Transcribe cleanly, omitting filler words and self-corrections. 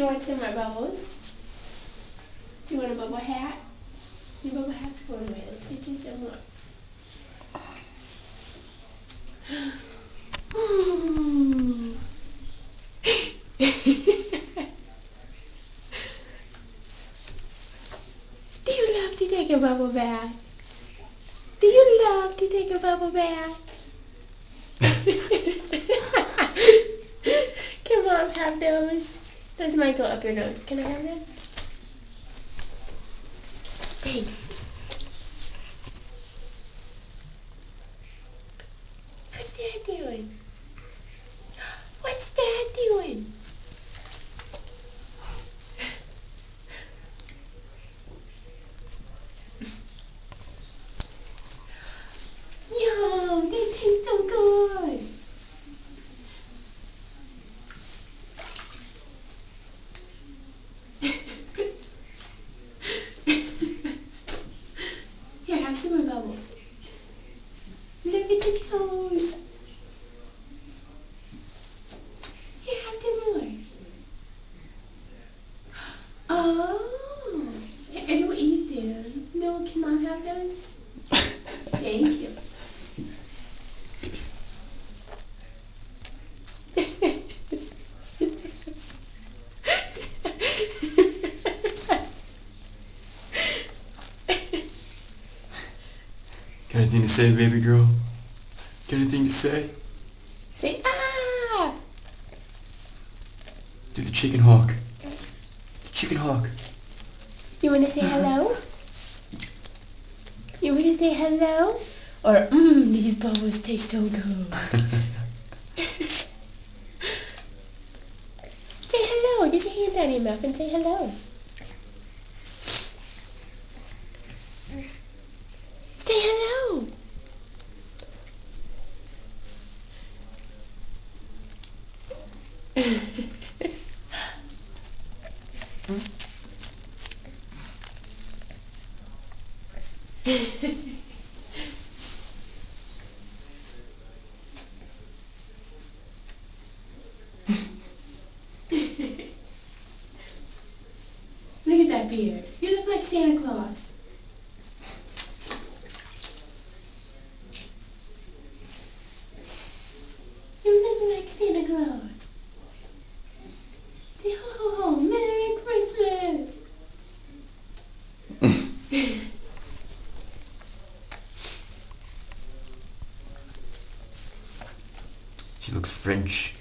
you want some more bubbles? Do you want a bubble hat? Your bubble hat's going away. Let's get you some more. Do you love to take a bubble bath? Do you love to take a bubble bath? Can Mom have those? Those might go up your nose. Can I have them? Thanks. What's Dad doing? What's Dad doing? Yum! They taste so good! Here, have some more bubbles. Look at the toes. Here, have two more. Oh, I don't eat them. No, can Mom have those? Thank you. Got anything to say, baby girl? Got anything to say? Say ah! Do the chicken hawk. The chicken hawk. You want to say hello? You want to say hello? Or these bubbles taste so good. Say hello. Get your hand down your mouth and say hello. Say hello. Look at that beard. You look like Santa Claus. You look like Santa Claus. Say ho ho ho, Merry Christmas. She looks French.